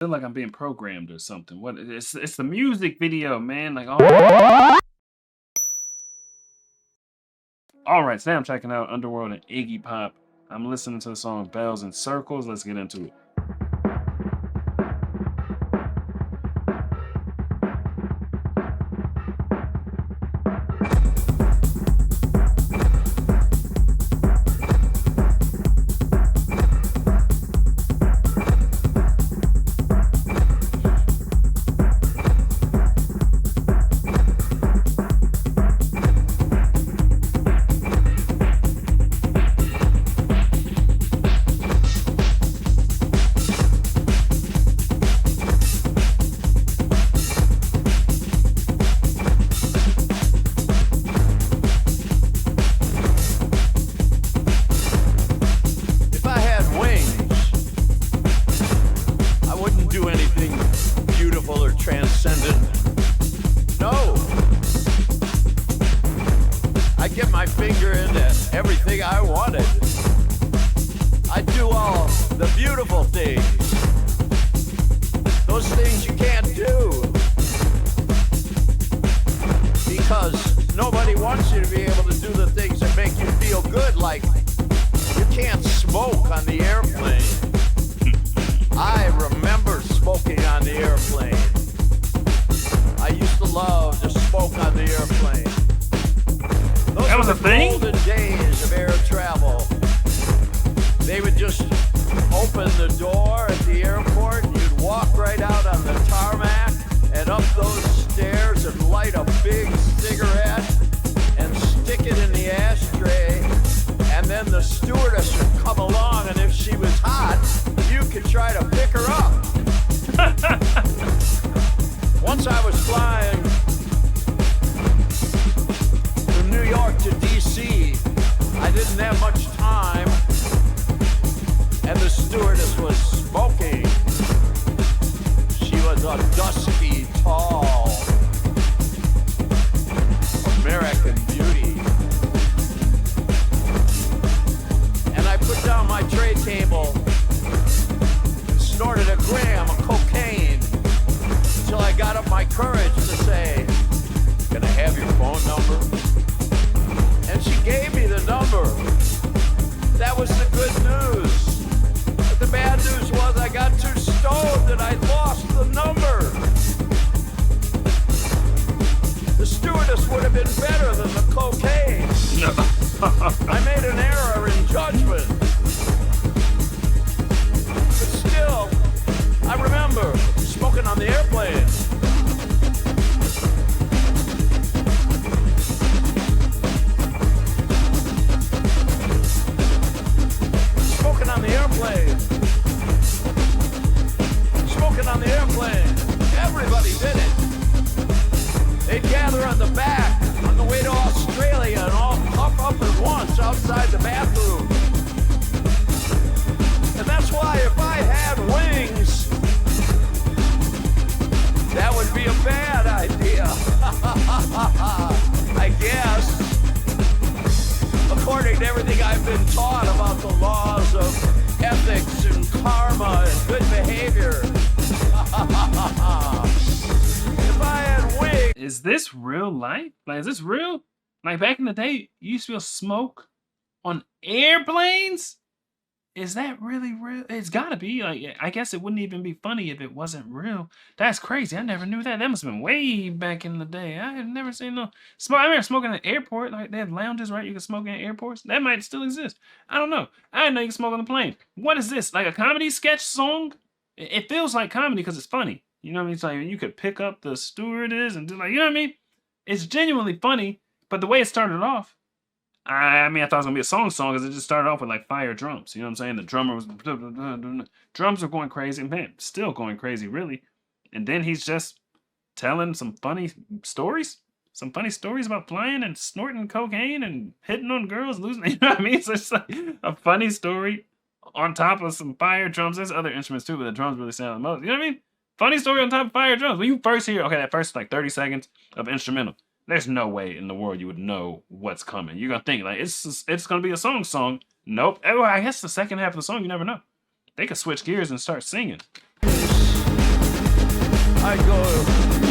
feel like I'm being programmed or something. What? It's the music video, man. Like, all right. Today I'm checking out Underworld and Iggy Pop. I'm listening to the song "Bells and Circles." Let's get into it. Transcendent. No. I get my finger into everything I wanted. I do all the beautiful things. Those things you can't do. Because nobody wants you to be able to do the things that make you feel good, like you can't smoke on the airplane. I remember smoking on the airplane. I used to love to smoke on the airplane. That was a thing? Golden days of air travel. They would just open the door at the airport, and you'd walk right out on the tarmac and up those stairs and light a big cigarette and stick it in the ashtray, and then the stewardess would come along, and if she was hot, you could try to pick her up. Once I was flying from New York to DC, I didn't have much time, and the stewardess was smoking. She was a dusky, tall American beauty. And I put down my tray table and snorted a gram of cocaine until I got up my courage to say, "Can I have your phone number?" And she gave me the number. That was the good news. But the bad news was I got too stoned and I lost the number. The stewardess would have been better than the cocaine. I made an error in judgment. But still, I remember smoking on the airplane. Smoking on the airplane. Smoking on the airplane. Everybody did it. They'd gather on the back on the way to Australia and all puff up at once outside the bathroom. And that's why if I had wings, that would be a bad idea. I guess. According to everything I've been taught about the laws of ethics and karma and good behavior. If I had wings. Is this real life? Like, is this real? Like, back in the day, you used to be able to smoke on airplanes? Is that really real? It's gotta be. Like, I guess it wouldn't even be funny if it wasn't real. That's crazy. I never knew that. That must have been way back in the day. I have never seen no smoke. I remember smoking at an airport. Like, they have lounges, right? You can smoke in airports. That might still exist. I don't know. I didn't know you can smoke on the plane. What is this? Like a comedy sketch song? It feels like comedy because it's funny. You know what I mean? It's like you could pick up the stewardess and do like, you know what I mean? It's genuinely funny, but the way it started off, I mean, I thought it was gonna be a song because it just started off with like fire drums. You know what I'm saying? The drummer was drums are going crazy, man, still going crazy, really. And then he's just telling some funny stories about flying and snorting cocaine and hitting on girls, losing. You know what I mean? So it's like a funny story on top of some fire drums. There's other instruments too, but the drums really sound the most. You know what I mean? Funny story on top of fire drums. When you first hear, okay, that first like 30 seconds of instrumental, there's no way in the world you would know what's coming. You're gonna think like it's gonna be a song. Nope. Well, I guess the second half of the song you never know. They could switch gears and start singing. I'd go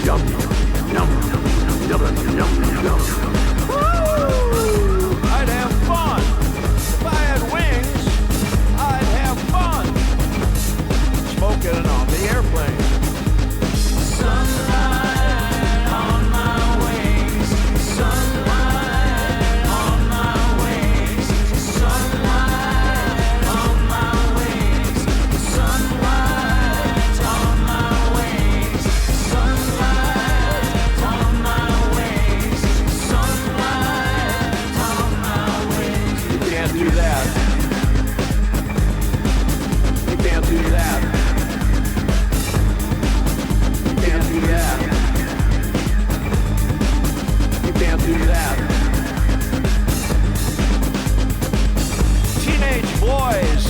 yum, yum, yum, yum, yum. Woo! I'd have fun. If I had wings, I'd have fun. Smoking on the airplane. Sunlight on my wings. Sunlight on my wings. Sunlight on my wings. Sunlight on my wings. Sunlight on my wings. Sunlight on my wings. You can't do that. You can't do that. You can't do that. You can't do that. Teenage boys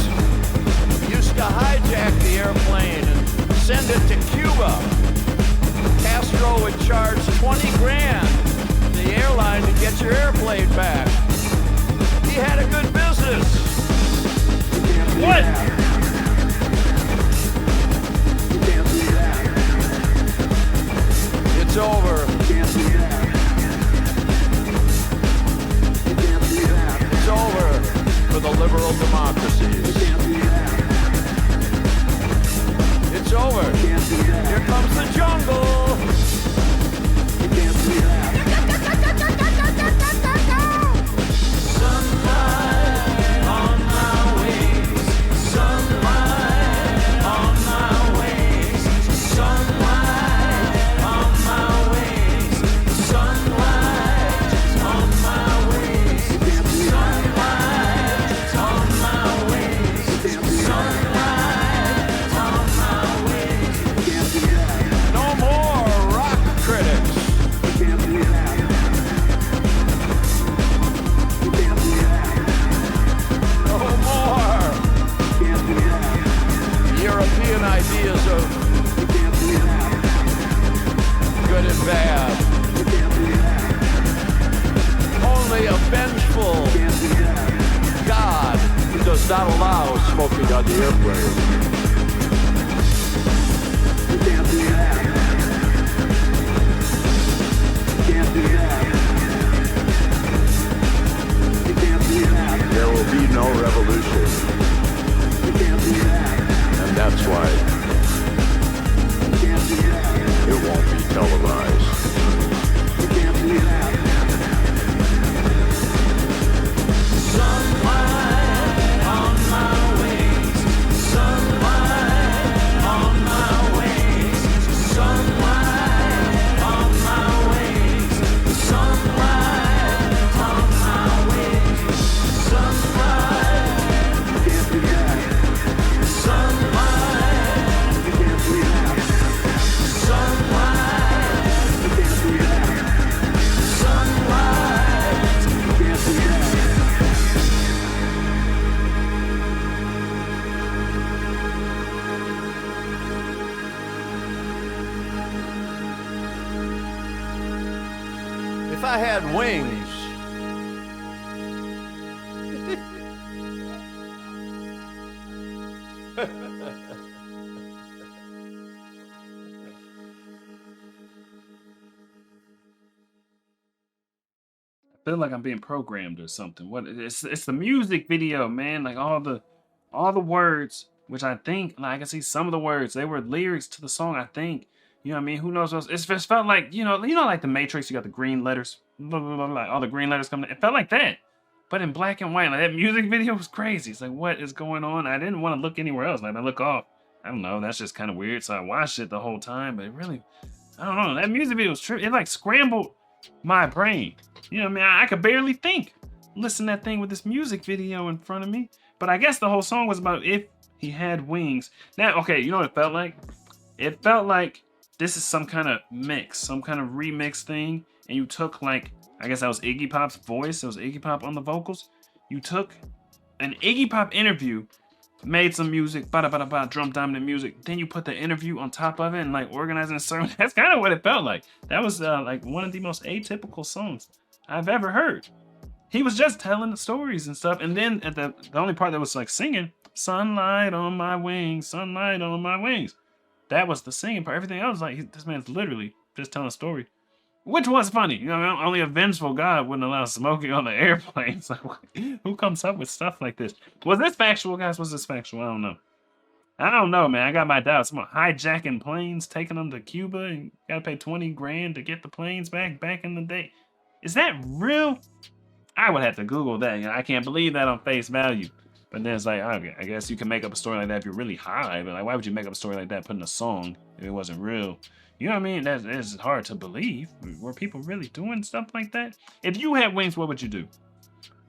used to hijack the airplane and send it to Cuba. Castro would charge 20 grand to the airline to get your airplane back. He had a good business. What? You can't do that. It's over. You can't do that. You can't do that. It's over for the liberal democracies. You can't do that. It's over. You can't do that. Here comes the jungle. You can't do that. Sunlight on my wings. Sunlight on my wings. Sunlight on my wings. Sunlight on my wings. Sunlight on my wings. Sunlight on my wings. No more rock critics. You can't do that. You can't do that. No more. You can't do that. European ideas of you can't do that. Good and bad. You can't do that. Only a vengeful can't do that. God who does not allow smoking on the airplane. You can't do that. You can't do that. You can't do that. There will be no revolution. You can't do that. And that's why you can't do that. It won't be televised. You can't do that. Sunlight on my wings. Sunlight on my wings. Sunlight on my wings. Sunlight on my wings. Sunlight. You can't do that. Sunlight. You can't do that. Sunlight. You can't do that. Sunlight. You can't do that. If I had wings. I feel like I'm being programmed or something. What it's the music video, man. Like all the words, which I think like I can see some of the words, they were lyrics to the song, I think. You know what I mean? Who knows what else? It's just felt like, like the Matrix, you got the green letters, blah, blah, blah, blah, all the green letters coming. It felt like that. But in black and white, like that music video was crazy. It's like, what is going on? I didn't want to look anywhere else. Like I look off. I don't know. That's just kind of weird. So I watched it the whole time, but it really, I don't know. That music video was trippy. It like scrambled my brain. You know what I mean? I could barely think. Listen to that thing with this music video in front of me. But I guess the whole song was about if he had wings. Now, okay, you know what it felt like? It felt like this is some kind of mix, some kind of remix thing. And you took like, I guess that was Iggy Pop's voice. It was Iggy Pop on the vocals. You took an Iggy Pop interview, made some music, ba-da-ba-da-ba, drum dominant music. Then you put the interview on top of it and like organizing a sermon. That's kind of what it felt like. That was like one of the most atypical songs I've ever heard. He was just telling the stories and stuff. And then at the only part that was like singing, sunlight on my wings, sunlight on my wings. that was the singing part. Everything else, like, this man's literally just telling a story. Which was funny. You know, only a vengeful God wouldn't allow smoking on the airplanes. Like, who comes up with stuff like this? Was this factual, guys? Was this factual? I don't know. I don't know, man. I got my doubts. I'm hijacking planes, taking them to Cuba, and gotta pay 20 grand to get the planes back in the day. Is that real? I would have to Google that. You know, I can't believe that on face value. But then it's like, okay, I guess you can make up a story like that if you're really high. But like, why would you make up a story like that, put in a song if it wasn't real? You know what I mean? That's hard to believe. Were people really doing stuff like that? If you had wings, what would you do?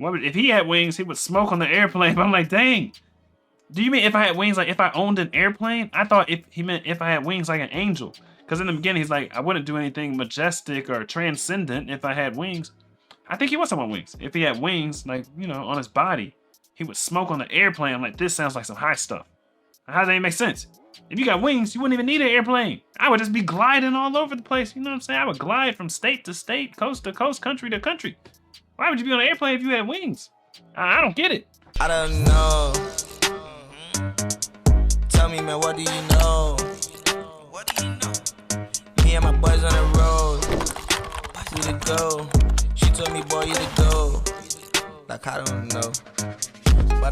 If he had wings, he would smoke on the airplane. But I'm like, dang. Do you mean if I had wings, like if I owned an airplane? I thought he meant if I had wings like an angel. Because in the beginning, he's like, I wouldn't do anything majestic or transcendent if I had wings. I think he was talking about wings. If he had wings, like, you know, on his body, he would smoke on the airplane. I'm like, this sounds like some high stuff. How does that even make sense? If you got wings, you wouldn't even need an airplane. I would just be gliding all over the place. You know what I'm saying? I would glide from state to state, coast to coast, country to country. Why would you be on an airplane if you had wings? I don't get it. I don't know. Tell me, man, what do you know? What do you know? Me and my boys on the road. We to go. She told me, boy, you to go. Like, I don't know.